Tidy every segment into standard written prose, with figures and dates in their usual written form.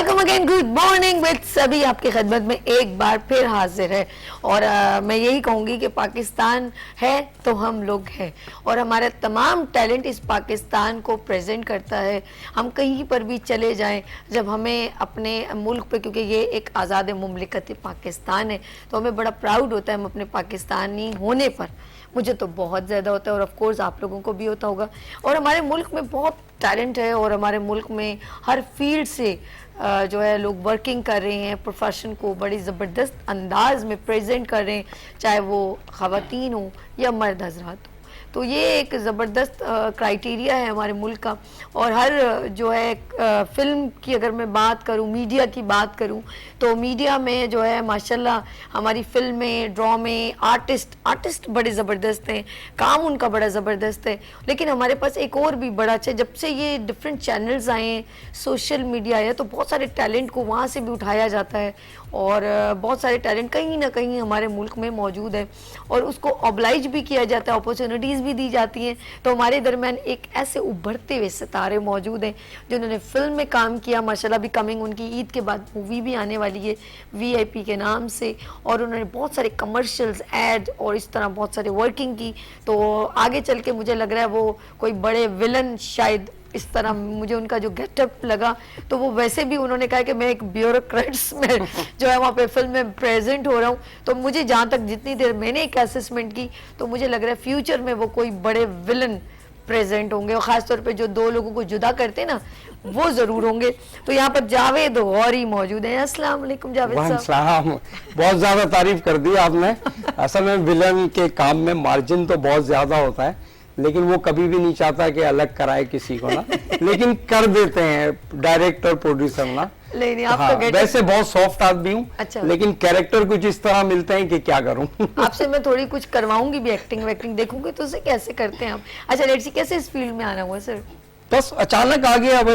Welcome again, good morning with सभी आपकी खिदमत में एक बार फिर हाजिर है। और मैं यही कहूँगी कि पाकिस्तान है तो हम लोग हैं और हमारा तमाम टैलेंट इस पाकिस्तान को प्रेजेंट करता है। हम कहीं पर भी चले जाएं, जब हमें अपने मुल्क पे, क्योंकि ये एक आज़ाद मुमलिकत पाकिस्तान है, तो हमें बड़ा प्राउड होता है हम अपने पाकिस्तानी होने पर। मुझे तो बहुत ज़्यादा होता है और ऑफ कोर्स आप लोगों को भी होता होगा। और हमारे मुल्क में बहुत टैलेंट है और हमारे मुल्क में हर फील्ड से जो है लोग वर्किंग कर रहे हैं, प्रोफेशन को बड़ी ज़बरदस्त अंदाज में प्रेजेंट कर रहे हैं, चाहे वो ख़वातीन हो या मर्द हजरात हो। तो ये एक ज़बरदस्त क्राइटेरिया है हमारे मुल्क का। और हर जो है फिल्म की अगर मैं बात करूँ, मीडिया की बात करूँ, तो मीडिया में जो है माशाल्लाह हमारी फिल्में, ड्रामे, आर्टिस्ट बड़े ज़बरदस्त हैं, काम उनका बड़ा ज़बरदस्त है। लेकिन हमारे पास एक और भी बड़ा अच्छा, जब से ये डिफरेंट चैनल्स आए हैं, सोशल मीडिया है, तो बहुत सारे टैलेंट को वहाँ से भी उठाया जाता है और बहुत सारे टैलेंट कहीं ना कहीं हमारे मुल्क में मौजूद है और उसको ऑब्लाइज भी किया जाता है, अपॉर्चुनिटीज़ भी दी जाती हैं। तो हमारे दरमियान एक ऐसे उभरते हुए सितारे मौजूद हैं जिन्होंने फिल्म में काम किया, माशाल्लाह भी कमिंग उनकी ईद के बाद मूवी भी आने वाली है VIP के नाम से, और उन्होंने बहुत सारे कमर्शियल्स, एड और इस तरह बहुत सारे वर्किंग की। तो आगे चल के मुझे लग रहा है वो कोई बड़े विलन, शायद इस तरह मुझे उनका जो गेटअप लगा, तो वो वैसे भी उन्होंने कहा कि मैं एक ब्यूरोक्रेट्स में जो है वहाँ पे फिल्म में प्रेजेंट हो रहा हूँ। तो मुझे जहाँ तक जितनी देर मैंने एक असेसमेंट की, तो मुझे लग रहा है फ्यूचर में वो कोई बड़े विलन प्रेजेंट होंगे और ख़ासतौर पे जो दो लोगों को जुदा करते हैं ना, वो ज़रूर होंगे। तो यहाँ पर जावेद गौरी मौजूद हैं। अस्सलाम वालेकुम जावेद साहब। बहुत ज़्यादा तारीफ कर दी आपने। असल में विलन के काम में मार्जिन तो बहुत ज़्यादा होता है, लेकिन वो कभी भी नहीं चाहता कि अलग कराए किसी को ना, लेकिन कर देते हैं डायरेक्टर, प्रोड्यूसर ना। नहीं हाँ, वैसे बहुत सॉफ्ट आदमी हूँ। अच्छा। लेकिन कैरेक्टर कुछ इस तरह मिलते हैं कि क्या करूँ। आपसे मैं थोड़ी कुछ करवाऊंगी भी, एक्टिंग देखूंगी तो उसे कैसे करते हैं आप। अच्छा लेट्स सी, कैसे इस फील्ड में आना हुआ सर? बस अचानक आ गया। अब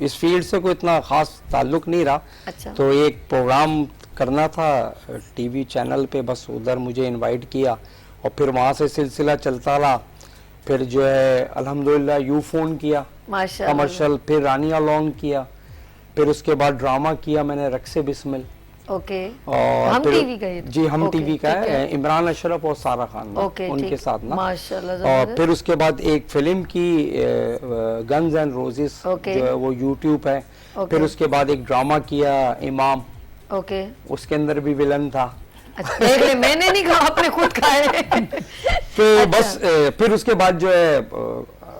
इस फील्ड से कोई इतना खास ताल्लुक नहीं रहा। अच्छा। तो एक प्रोग्राम करना था TV चैनल पे, बस उधर मुझे इनवाइट किया और फिर वहाँ से सिलसिला चलता रहा। फिर जो है अल्हम्दुलिल्लाह यू फोन किया, कमर्शियल, फिर रानिया लॉन्ग किया, फिर उसके बाद ड्रामा किया मैंने रक्से बिस्मिल। ओके। और हम टीवी का जी, हम टीवी का है, इमरान अशरफ और सारा खान उनके साथ ना, माशाल्लाह। और फिर उसके बाद एक फिल्म की गन्स एंड रोजेस, जो है वो YouTube है। फिर उसके बाद एक ड्रामा किया इमाम, उसके अंदर भी विलन था। अच्छा, देख ले, मैंने नहीं कहा, आपने खुद कहा है। तो अच्छा। बस फिर उसके बाद जो है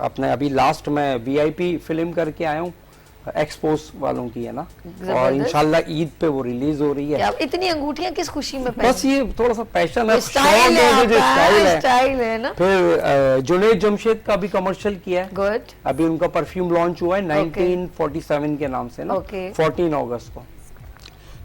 अपने अभी लास्ट में VIP फिल्म करके आया हूँ, एक्सपोज वालों की है ना, और इंशाल्लाह ईद पे वो रिलीज हो रही है। आप इतनी अंगूठियां किस खुशी में बस ये थोड़ा सा पैशन है, स्टाइल है ना। फिर जुनैद जमशेद का भी कमर्शियल किया है। गुड। अभी उनका परफ्यूम लॉन्च हुआ है 1947 के नाम से ना, 14 अगस्त को।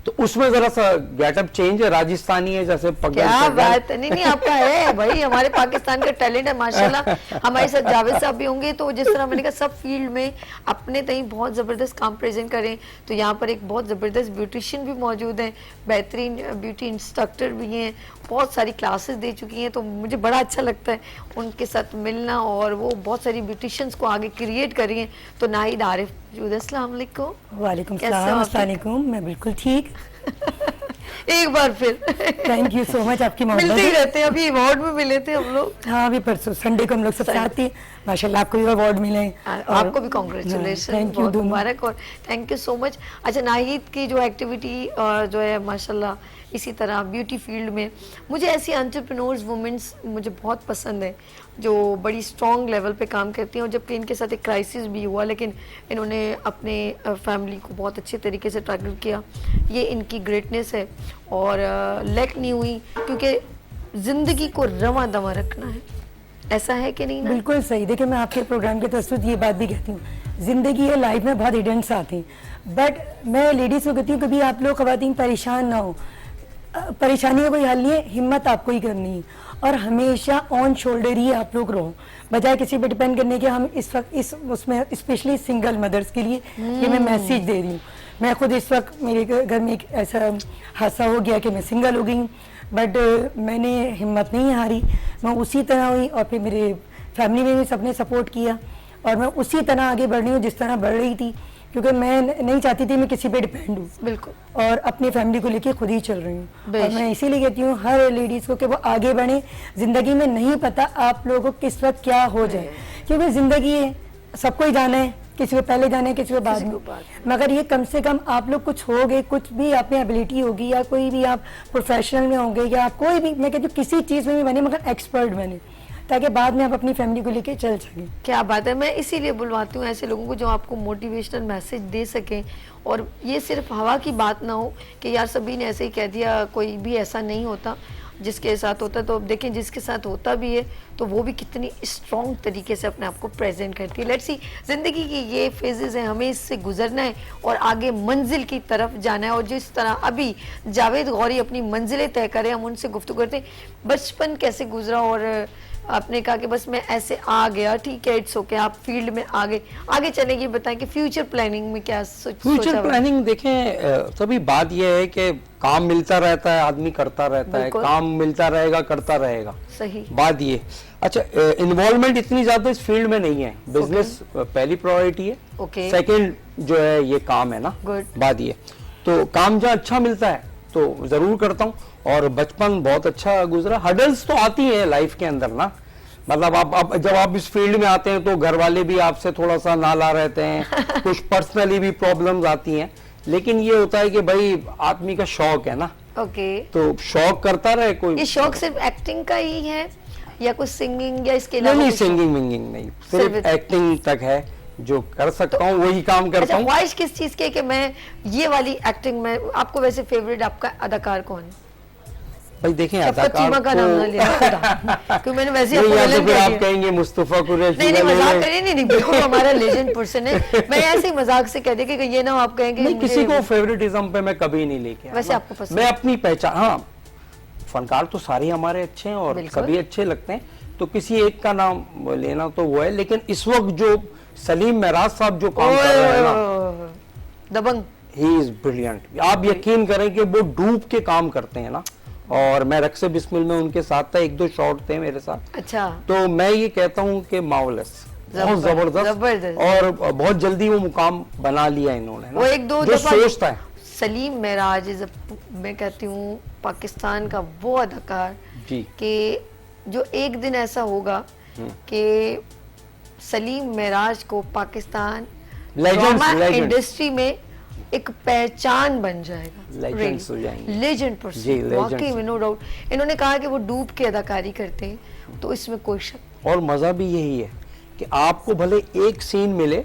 तो उसमें जरा सा गेटअप चेंज है, राजस्थानी है, जैसे पगड़। क्या बात है, नहीं आपका है भाई, हमारे पाकिस्तान का टैलेंट है माशाल्लाह। हमारे साथ जावेद साहब भी होंगे, तो जिस तरह मैंने कहा सब फील्ड में अपने तई बहुत ज़बरदस्त काम प्रेजेंट करें। तो यहाँ पर एक बहुत ज़बरदस्त ब्यूटिशियन भी मौजूद हैं, बेहतरीन ब्यूटी इंस्ट्रक्टर भी हैं, बहुत सारी क्लासेस दे चुकी हैं। तो मुझे बड़ा अच्छा लगता है उनके साथ मिलना, और वो बहुत सारी ब्यूटिशियंस को आगे क्रिएट कर रही हैं। तो नाहिद आरिफ, अस्सलाम वालेकुम। वालेकुम सलाम। अस्सलाम वालेकुम। मैं बिल्कुल ठीक। एक बार फिर थैंक यू सो मच, आपकी मोहब्बत। मिलते ही रहते हैं, अभी अवार्ड में मिले थे हम लोग। हाँ, अभी परसों संडे को हम लोग सब साथ थे, माशाल्लाह आपको भी अवार्ड मिले। आपको भी कांग्रेचुलेशन, बहुत मुबारक और थैंक यू सो मच। अच्छा, नाहिद की जो एक्टिविटी जो है माशाल्लाह, इसी तरह ब्यूटी फील्ड में मुझे ऐसी एंटरप्रेन्योर्स वुमेन्स मुझे बहुत पसंद है जो बड़ी स्ट्रॉन्ग लेवल पे काम करती हैं। और जबकि इनके साथ एक क्राइसिस भी हुआ, लेकिन इन्होंने अपने फैमिली को बहुत अच्छे तरीके से टैकल किया। ये इनकी ग्रेटनेस है और लैक नहीं हुई, क्योंकि ज़िंदगी को रवां दवा रखना है। ऐसा है कि नहीं ना? बिल्कुल सही। देखिए, मैं आपके प्रोग्राम के तस्वीर ये बात भी कहती हूँ, ज़िंदगी है, लाइफ में बहुत इवेंट्स आती हैं, बट मैं लेडीज़ को कहती हूँ कभी आप लोग ख़वातीन परेशान ना हो। परेशानी का कोई हल नहीं है, हिम्मत आपको ही करनी है और हमेशा ऑन शोल्डर ही आप लोग रहो, बजाय किसी पे डिपेंड करने के। हम इस वक्त इस उसमें स्पेशली सिंगल मदर्स के लिए ये मैं मैसेज दे रही हूँ। मैं खुद इस वक्त मेरे घर में एक ऐसा हादसा हो गया कि मैं सिंगल हो गई हूँ, बट मैंने हिम्मत नहीं हारी, मैं उसी तरह हुई और फिर मेरे फैमिली में भी सबने सपोर्ट किया और मैं उसी तरह आगे बढ़ रही हूँ जिस तरह बढ़ रही थी। क्योंकि मैं नहीं चाहती थी मैं किसी पे डिपेंड हूँ बिल्कुल। और अपनी फैमिली को लेके खुद ही चल रही हूँ। और बेशक। मैं इसीलिए कहती हूँ हर लेडीज को कि वो आगे बढ़े। जिंदगी में नहीं पता आप लोगों को किस वक्त क्या हो जाए, क्योंकि जिंदगी है, सबको ही जाना है, किसी को पहले जाना है, किसी को बाद में। मगर ये कम से कम आप लोग कुछ हो गए, कुछ भी आप में एबिलिटी होगी, या कोई भी आप प्रोफेशनल में होंगे, या आप कोई भी, मैं कहती हूँ किसी चीज़ में भी बने मगर एक्सपर्ट बने, ताकि बाद में आप अपनी फैमिली को लेके चल सकें। क्या बात है। मैं इसीलिए बुलवाती हूँ ऐसे लोगों को जो आपको मोटिवेशनल मैसेज दे सकें, और ये सिर्फ हवा की बात ना हो कि यार सभी ने ऐसे ही कह दिया, कोई भी ऐसा नहीं होता जिसके साथ होता है। तो अब देखें जिसके साथ होता भी है तो वो भी कितनी स्ट्रॉन्ग तरीके से अपने आप को प्रेजेंट करती है। लेट्स सी, जिंदगी की ये फेजेस हैं, हमें इससे गुजरना है और आगे मंजिल की तरफ जाना है। और जिस तरह अभी जावेद गौरी अपनी मंजिलें तय करें, हम उनसे गुफ्तगू करते हैं बचपन कैसे गुजरा, और आपने कहा कि बस मैं ऐसे आ गया, ठीक है, इट्स ओके, आप फील्ड में आगे चले। ये बताएं कि फ्यूचर प्लानिंग में क्या फ्यूचर प्लानिंग देखें, तभी बात यह है कि काम मिलता रहता है, आदमी करता रहता है, काम मिलता रहेगा, करता रहेगा। सही बात ये। अच्छा, इन्वॉल्वमेंट इतनी ज्यादा इस फील्ड में नहीं है। बिजनेस पहली प्रायोरिटी है, सेकंड जो है ये काम है ना। बात ये, तो काम जहाँ अच्छा मिलता है तो जरूर करता हूँ। और बचपन बहुत अच्छा गुजरा। हडल्स तो आती हैं लाइफ के अंदर ना, मतलब आप जब आप इस फील्ड में आते हैं तो घर वाले भी आपसे थोड़ा सा नाला रहते हैं, कुछ पर्सनली भी प्रॉब्लम्स आती हैं, लेकिन ये होता है कि भाई आदमी का शौक है ना, तो शौक करता रहे। कोई ये शौक सिर्फ एक्टिंग का ही है या कुछ सिंगिंग या इसके अलावा? नहीं, सिंगिंग विंगिंग नहीं, सिर्फ एक्टिंग तक है। जो कर सकता हूँ वही काम करता हूँ। ख्वाहिश किस चीज के कि मैं ये वाली एक्टिंग में? आपको वैसे फेवरेट आपका अदाकार कौन है? भाई देखें, अदाकार का नाम ना लिया क्योंकि मैंने वैसे आप कहेंगे मुस्तफा कुरैशी। नहीं, मजाक करिए, नहीं बिल्कुल हमारा लेजेंड पर्सन है। मैं ऐसे ही मजाक से कह दिया कि ये ना आप कहेंगे। नहीं, किसी को फेवरेटिज्म पे मैं कभी नहीं लेके आया। वैसे आपको पसंद? मैं अपनी पहचान, हाँ, फनकार तो सारे हमारे अच्छे हैं और सभी अच्छे लगते हैं, तो किसी एक का नाम लेना तो वो है। लेकिन इस वक्त जो सलीम महराज साहब जो काम कर रहे हैं ना, दबंग, ही इज ब्रिलियंट। आप यकीन करें कि वो डूब के काम करते हैं ना। और मैं रक्से बिस्मिल में उनके साथ था, एक दो शॉट थे मेरे साथ। अच्छा। तो मैं ये कहता हूँ कि मार्वलेस, बहुत जबरदस्त, और बहुत जल्दी वो मुकाम बना लिया इन्होंने ना। वो एक दो जो सोचता है। सलीम महराज इज, मैं कहती हूँ पाकिस्तान का वो अदाकार जी, कि जो एक दिन ऐसा होगा कि सलीम महराज को पाकिस्तान इंडस्ट्री में एक पहचान बन जाएगा, लेजेंड्स हो जाएंगे, लेजेंड पर्सन, वाकई में नो डाउट। इन्होंने कहा कि वो डूब के अदाकारी करते हैं, तो इसमें कोई शक। और मजा भी यही है कि आपको भले एक सीन मिले,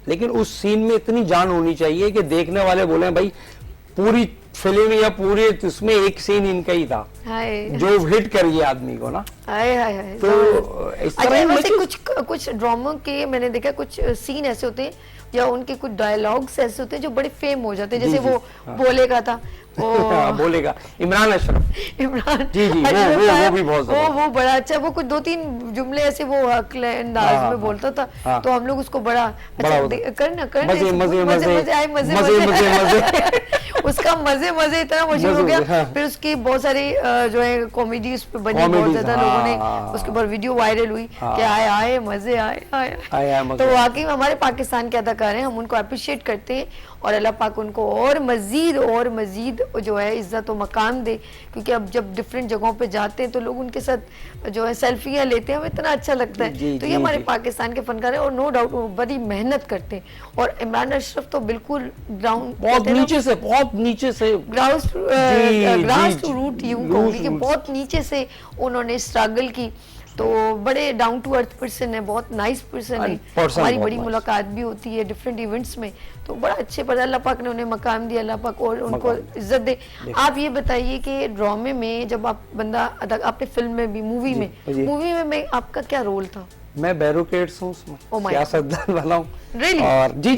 लेकिन उस सीन में इतनी जान होनी चाहिए कि देखने वाले बोले भाई पूरी फिल्म या पूरे उसमें एक सीन इनका ही था जो हिट कर गया आदमी को ना। तो इस तरह कुछ ड्रामा के मैंने देखा, कुछ सीन ऐसे होते हैं या उनके कुछ डायलॉग्स ऐसे होते हैं जो बड़े फेम हो जाते हैं, जैसे वो बोलेगा था बोलेगा इमरान अशरफ, जी जी, वो भी बहुत वो बड़ा अच्छा, वो कुछ दो तीन जुमले ऐसे वो हकले अंदाज में बोलता था, तो हम लोग उसको बड़ा अच्छा करना मजे उसका मजे इतना मशहूर हो गया। फिर उसकी बहुत सारी जो है कॉमेडी उस पर बनी, बहुत ज्यादा लोगों ने उसके ऊपर वीडियो वायरल हुई कि आए मजे आए। तो वाकई हमारे पाकिस्तान के अदाकार हैं, हम उनको अप्रिशिएट करते हैं और अल्लाह पाक उनको और मजीद जो है इज्जत और मकाम दे, क्योंकि अब जब डिफरेंट जगहों पे जाते हैं तो लोग उनके साथ जो है सेल्फियां लेते हैं, हमें इतना अच्छा लगता है। तो ये हमारे पाकिस्तान के फनकार है और नो डाउट वो बड़ी मेहनत करते हैं। और इमरान अशरफ तो बिल्कुल ग्राउंड, बहुत नीचे से ग्रास टू रूट यूं कहूंगी कि बहुत नीचे से उन्होंने स्ट्रगल की। तो बड़े डाउन टू अर्थ पर्सन है, बहुत नाइस पर्सन है, हमारी बड़ी मुलाकात भी होती है डिफरेंट इवेंट्स में, तो बड़ा अच्छे पर अल्लाह पाक ने उन्हें मकाम दिया, अल्लाह पाक और उनको इज्जत दे। आप ये बताइए कि ड्रामे में जब आप बंदा आपने फिल्म में भी, मूवी में आपका क्या रोल था? मैं बैरोकेड्स हूँ उसमें, सियासतदान वाला हूँ। Really? और जी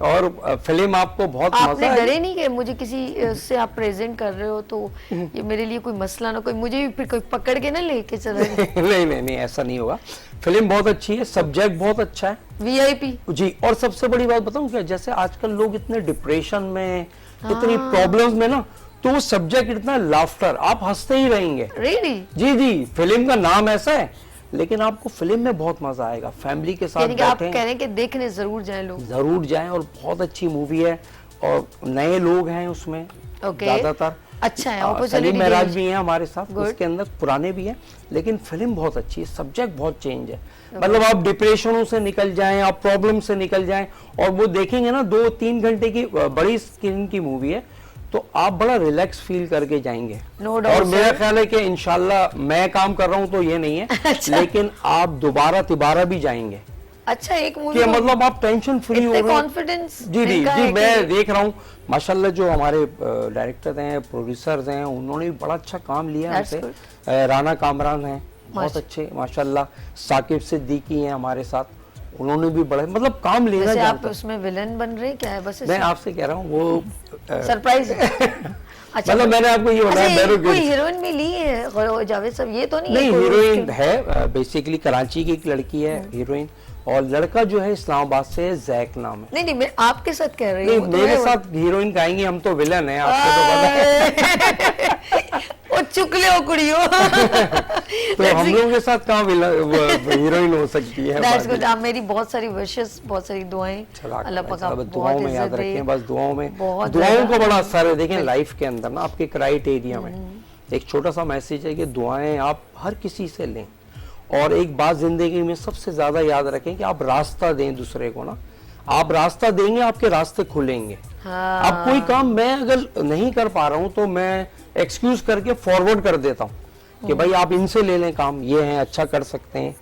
और फिल्म आपको बहुत आपने डरे नहीं कि मुझे किसी से आप प्रेजेंट कर रहे हो तो ये मेरे लिए कोई मसला ना, कोई मुझे भी फिर कोई पकड़ के ना लेके चला जाए? नहीं ऐसा नहीं होगा। फिल्म बहुत अच्छी है, सब्जेक्ट बहुत अच्छा है, VIP जी। और सबसे बड़ी बात बताऊं क्या, जैसे आजकल लोग इतने डिप्रेशन में, इतनी प्रॉब्लम्स में ना, तो वो सब्जेक्ट इतना लाफ्टर, आप हंसते ही रहेंगे। Really? जी, फिल्म का नाम ऐसा है, लेकिन आपको फिल्म में बहुत मजा आएगा, फैमिली के साथ यानी कि आप बैठें, कह रहे हैं कि देखने जरूर जाएं लोग। जरूर जाएं, और बहुत अच्छी मूवी है और नए लोग हैं उसमें ओके। ज्यादातर। अच्छा है, सलीम opportunity महराज देनी भी हैं हमारे साथ Good. उसके अंदर, पुराने भी हैं, लेकिन फिल्म बहुत अच्छी है, सब्जेक्ट बहुत चेंज है। मतलब आप डिप्रेशनों से निकल जाएं, आप प्रॉब्लम से निकल जाएं, और वो देखेंगे ना 2-3 घंटे की बड़ी स्क्रीन की मूवी है, तो आप बड़ा रिलैक्स फील करके जाएंगे। No doubt, और मेरा sir. ख्याल है कि इंशाल्लाह मैं काम कर रहा हूँ तो ये नहीं है, अच्छा। लेकिन आप दोबारा तिबारा भी जाएंगे, अच्छा, एक मूवी कि मतलब आप टेंशन फ्री हो इतने रहे हैं। कॉन्फिडेंस जी जी जी, मैं देख रहा हूँ माशाल्लाह, जो हमारे डायरेक्टर हैं, प्रोड्यूसर्स हैं, उन्होंने भी बड़ा अच्छा काम लिया है That's हमसे। राना कामरान हैं, बहुत अच्छे माशाल्लाह, साकिब सिद्दीकी हैं हमारे साथ, उन्होंने भी बड़ा मतलब काम लेना जैसे आप जानते हैं। उसमें विलन बन रहे हैं, क्या है बस मैं आपसे कह रहा हूँ वो सरप्राइज। अच्छा, मतलब मैंने आपको ये बताया, अच्छा, बैरो कोई गिल- हीरोइन भी ली है जावेद साहब, ये तो नहीं नहीं, है कोई हीरोइन उसके- है बेसिकली कराची की एक लड़की है हीरोइन, और लड़का जो है इस्लामाबाद से है, जैक नाम है। नहीं नहीं, मैं आपके साथ कह रही नहीं, हूँ। मेरे साथ हीरोइन गाएंगे, हम तो विलन है, आपको तो पता है। वो चुकले हो कुड़ियों। तो हम लोगों के साथ कहाँ हीरोइन हो सकती है। That's बाकी। good. आप मेरी बहुत सारी विशेस, बहुत सारी दुआएं, चला अल्लाह पाक सब आपको दुआओं बहुत में याद इज्जत दे। रखें, बस दुआओं में, बहुत दुआओं ज्यादा। को बड़ा असर है। देखें लाइफ के अंदर ना आपके क्राइटेरिया में एक छोटा सा मैसेज है कि दुआएं आप हर किसी से लें, और एक बात जिंदगी में सबसे ज्यादा याद रखें कि आप रास्ता दें दूसरे को ना, आप रास्ता देंगे आपके रास्ते खुलेंगे। हाँ। अब कोई काम मैं अगर नहीं कर पा रहा हूँ तो मैं एक्सक्यूज करके फॉरवर्ड कर देता हूँ कि भाई आप इनसे ले लें काम, ये हैं, अच्छा कर सकते हैं।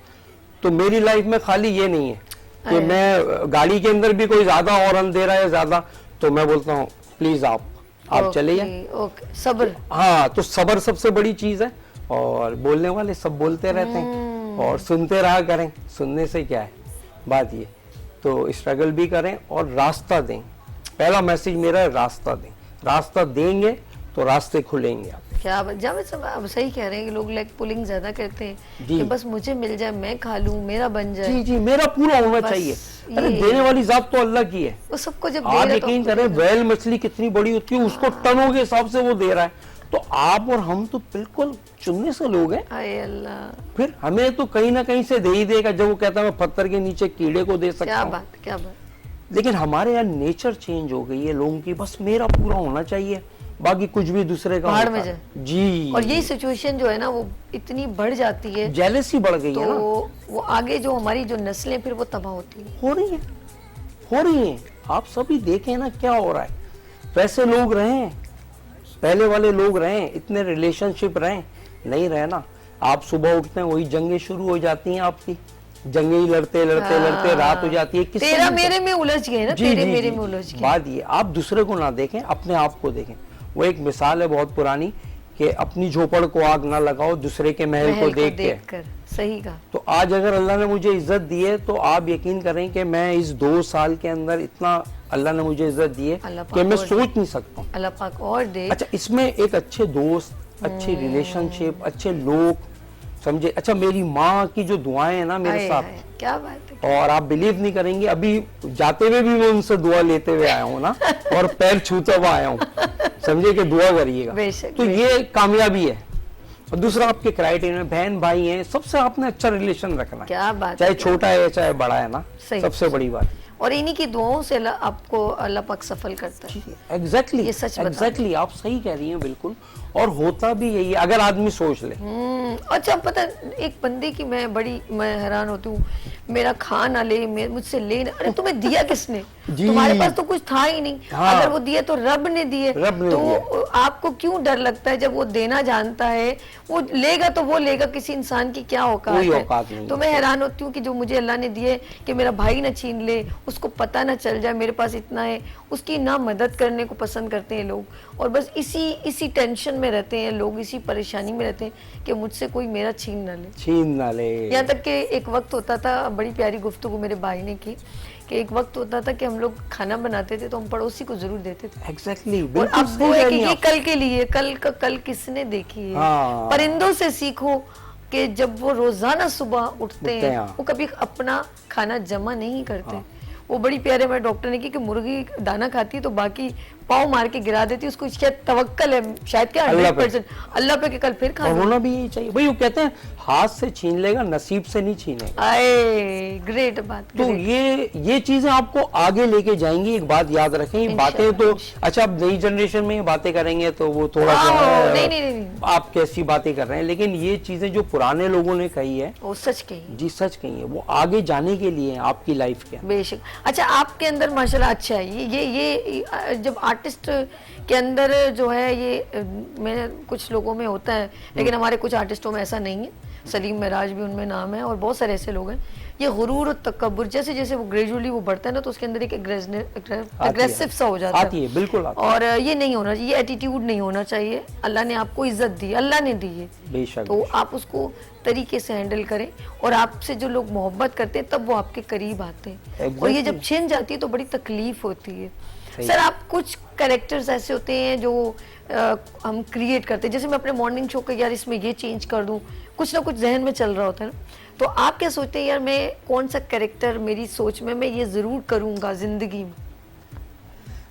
तो मेरी लाइफ में खाली ये नहीं है कि मैं गाड़ी के अंदर भी कोई ज्यादा हॉर्न दे रहा है ज्यादा, तो मैं बोलता हूँ प्लीज आप चले जाए। ओके, सब्र। हाँ, तो सब्र सबसे बड़ी चीज है, और बोलने वाले सब बोलते रहते हैं, और सुनते रहा करें, सुनने से क्या है बात ये, तो स्ट्रगल भी करें और रास्ता दें। पहला मैसेज मेरा है, रास्ता दें, रास्ता देंगे तो रास्ते खुलेंगे आप। क्या जावेद साहब आप सही कह रहे हैं कि लोग लेग पुलिंग ज्यादा करते हैं जी। कि बस मुझे मिल जाए, मैं खा लूं, मेरा बन जाए। जी जी, मेरा पूरा होना बस चाहिए। अरे ये- देने वाली जात तो अल्लाह की है। वो सबको जब दे आप रहे तो यकीन करें, वेल मछली कितनी बड़ी होती है, उसको टनों के हिसाब से वो दे रहा है, तो आप और हम तो बिल्कुल चुनने से लोग हैं। हाय अल्लाह, फिर हमें तो कहीं ना कहीं से दे ही देगा। जब वो कहता है मैं पत्थर के नीचे कीड़े को दे सकता क्या हूँ, बात, क्या बात। लेकिन हमारे यहाँ नेचर चेंज हो गई है लोगों की, बस मेरा पूरा होना चाहिए, बाकी कुछ भी दूसरे का बाहर होता में है। जाए। जी, और यही सिचुएशन जो है ना वो इतनी बढ़ जाती है, जेलसी बढ़ गई है ना, तो वो आगे जो हमारी जो नस्लें फिर वो तबाह होती है। हो रही है, हो रही है। आप सभी देखें ना क्या हो रहा है। वैसे लोग रहे, पहले वाले लोग रहे, इतने रिलेशनशिप रहे, नहीं रहे ना। आप सुबह उठते हैं वही जंगें शुरू हो जाती हैं आपकी, जंगे ही लड़ते लड़ते लड़ते रात हो जाती है। किससे तेरा मिलते? मेरे में उलझ गए ना, जी, तेरे जी, मेरे जी। में उलझ गए। बात ये, आप दूसरे को ना देखें, अपने आप को देखें। वो एक मिसाल है बहुत पुरानी कि अपनी झोपड़ को आग ना लगाओ, दूसरे के महल को देख के। कर सही कहा। तो आज अगर अल्लाह ने मुझे इज्जत दी है, तो आप यकीन करें कि मैं इस 2 साल के अंदर इतना अल्लाह ने मुझे इज्जत दी है अल्लाह कि पाक मैं और सोच नहीं सकता हूँ। अल्लाह पाक और दे। अच्छा, इसमें एक अच्छे दोस्त, अच्छी रिलेशनशिप, अच्छे लोग, समझे। अच्छा, मेरी माँ की जो दुआएं हैं ना मेरे हाय, साथ, हाय, क्या बात है। और आप बिलीव नहीं करेंगे, अभी जाते हुए भी मैं उनसे दुआ लेते हुए आया हूँ ना, और पैर छूता हुआ आया हूँ, समझे कि दुआ करिएगा। बेशक, तो ये कामयाबी है। और दूसरा, आपके क्राइटेरिया में बहन भाई हैं, सबसे आपने अच्छा रिलेशन रखना है, क्या बात चाहे है। छोटा है चाहे बड़ा है ना, सही। सबसे बड़ी बात। और इन्हीं की दुआओं से आपको अल्लाह पाक सफल करता है। एग्जैक्टली, ये सच बता रही एग्जैक्टली, आप सही कह रही हैं बिल्कुल। और होता भी यही है अगर आदमी सोच ले। अच्छा, पता है, एक बंदे की मैं हैरान होती हूँ, मेरा खाना ले, मुझसे ले, अरे तुम्हें दिया किसने? जी। तुम्हारे पास तो कुछ था ही नहीं। हाँ। अगर वो दिए तो रब ने दिए। रब ने तो दिए। आपको क्यों डर लगता है? जब वो देना जानता है, वो लेगा तो वो लेगा। किसी इंसान की क्या औकात कोई है? औकात नहीं तो मैं हैरान होती हूँ कि जो मुझे अल्लाह ने दिए, कि मेरा भाई ना छीन ले, उसको पता ना चल जाए मेरे पास इतना है, उसकी ना मदद करने को पसंद करते हैं लोग। और बस इसी टेंशन में रहते हैं लोग, इसी परेशानी में रहते हैं कि मुझसे कोई मेरा छीन ना ले। छीन ना ले। यहाँ तक कि एक वक्त होता था, बड़ी प्यारी गुफ्तगू मेरे भाई ने की, कि एक वक्त होता था कि हम लोग खाना बनाते थे तो हम पड़ोसी को जरूर देते थे। एग्जैक्टली, और बिल्कुल अब सही वो है कह कि रही हैं ये आप। कल के लिए, कल का कल किसने देखी है। हाँ। परिंदों से सीखो कि जब वो रोजाना सुबह उठते हैं, हाँ। वो कभी अपना खाना जमा नहीं करते। वो बड़ी प्यारे, मेरे डॉक्टर ने की कि मुर्गी दाना खाती है तो बाकी पाँव मार के गिरा देती है, उसको शायद तवक्कल है, शायद क्या अल्लाह पे। 100% अल्लाह पे, कि कल फिर खा और लूं। होना भी यही चाहिए भाई। वो कहते हैं हाथ से छीन लेगा, नसीब से नहीं छीनेगा। आए ग्रेट बात। तो great। ये चीजें आपको आगे लेके जाएंगी। एक बात याद रखें, ये बातें तो अच्छा, अब नई जनरेशन में ये बातें करेंगे तो वो थोड़ा सा नहीं, नहीं, नहीं। आप कैसी बातें कर रहे हैं, लेकिन ये चीजें जो पुराने लोगों ने कही है, वो सच कही। जी सच कही है, वो आगे जाने के लिए है आपकी लाइफ के। बेशक। अच्छा, आपके अंदर माशाल्लाह अच्छा है ये जब आर्टिस्ट के अंदर जो है ये मैं कुछ लोगों में होता है, लेकिन हमारे कुछ आर्टिस्टों में ऐसा नहीं है। सलीम महराज भी उनमें नाम है और बहुत सारे ऐसे लोग हैं। ये गुरूर और तकब्बुर जैसे जैसे वो ग्रेजुअली वो बढ़ता है ना, तो उसके अंदर एक एग्रेसिव सा हो जाता आती है, बिल्कुल आती है। और ये नहीं होना चाहिए, ये एटीट्यूड नहीं होना चाहिए। अल्लाह ने आपको इज्जत दी, अल्लाह ने दी है, बेशक, तो आप उसको तरीके से हैंडल करें। और आपसे जो लोग मोहब्बत करते हैं तब वो आपके करीब आते हैं, और ये जब छिन जाती है तो बड़ी तकलीफ होती है। सर, आप कुछ कैरेक्टर्स ऐसे होते हैं जो हम क्रिएट करते हैं, जैसे मैं अपने मॉर्निंग शो का यार इसमें ये चेंज कर दूं, कुछ ना कुछ जहन में चल रहा होता है ना, तो आप क्या सोचते हैं यार मैं कौन सा कैरेक्टर मेरी सोच में मैं ये जरूर करूंगा जिंदगी में?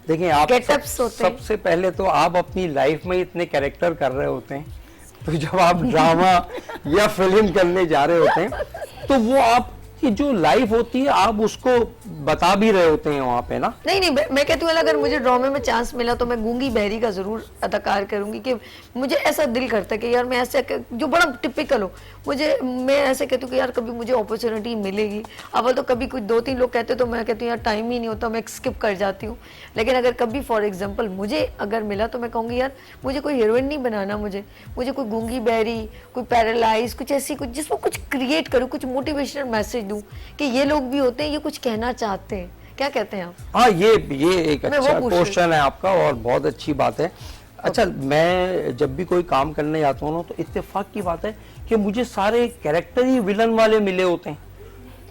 देखिए, आप सबसे पहले तो आप अपनी लाइफ में इतने कैरेक्टर कर रहे होते हैं, तो जब आप ड्रामा या फिल्म करने जा रहे होते हैं तो वो आपकी जो लाइफ होती है आप उसको बता भी रहे होते हैं वहाँ पे ना। नहीं नहीं, मैं कहती हूँ अगर मुझे ड्रामे में चांस मिला तो मैं गूंगी बहरी का जरूर अदाकार करूंगी, कि मुझे ऐसा दिल करता है कि यार मैं ऐसे जो बड़ा टिपिकल हो, मैं ऐसे कहती हूँ कि यार कभी मुझे अपॉर्चुनिटी मिलेगी। अब तो कभी कुछ 2-3 लोग कहते तो मैं कहती हूँ यार टाइम ही नहीं होता, मैं स्किप कर जाती हूँ। लेकिन अगर कभी फॉर एग्जाम्पल मुझे अगर मिला तो मैं कहूँगी यार मुझे कोई हीरोइन नहीं बनाना, मुझे कोई गूंगी बहरी, कोई पैरालाइज, कुछ ऐसी कुछ जिसमें कुछ क्रिएट करूँ, कुछ मोटिवेशनल मैसेज दूँ कि ये लोग भी होते हैं, ये कुछ कहना चाहते हैं। क्या कहते हैं आप? हाँ, ये एक अच्छा क्वेश्चन है आपका और बहुत अच्छी बात है। अच्छा, मैं जब भी कोई काम करने जाता हूँ ना, तो इत्तेफाक की बात है कि मुझे सारे कैरेक्टर ही विलन वाले मिले होते हैं,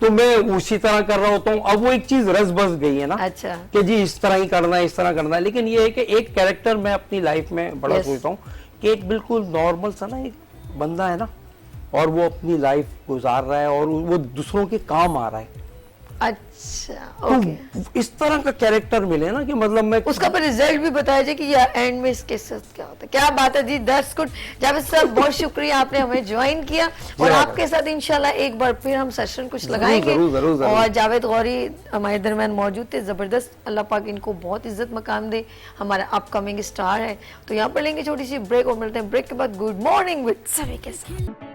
तो मैं उसी तरह कर रहा होता हूँ। अब वो एक चीज रस बस गई है ना, अच्छा, कि जी इस तरह ही करना है, इस तरह करना है। लेकिन ये है कि एक कैरेक्टर मैं अपनी लाइफ में बड़ा सोचता हूँ कि एक बिल्कुल नॉर्मल सा ना एक बंदा है ना, और वो अपनी लाइफ गुजार रहा है और वो दूसरों के काम आ रहा है। अच्छा, ओके। तो इस तरह का कैरेक्टर मिले ना कि मतलब मैं उसका पर रिजल्ट भी बताया जाए कि यार एंड में इसके साथ क्या होता है। क्या बात है जी, दैट्स गुड। जावेद साहब, बहुत शुक्रिया आपने हमें ज्वाइन किया, और आपके साथ इंशाल्लाह एक बार फिर हम सेशन कुछ लगाएंगे। जरूर। और जावेद गौरी हमारे दरमियान मौजूद थे, जबरदस्त। अल्लाह पाक इनको बहुत इज्जत मकाम दे, हमारा अपकमिंग स्टार है। तो यहाँ पर लेंगे छोटी सी ब्रेक और मिलते हैं ब्रेक के बाद गुड मॉर्निंग विद सभी के साथ।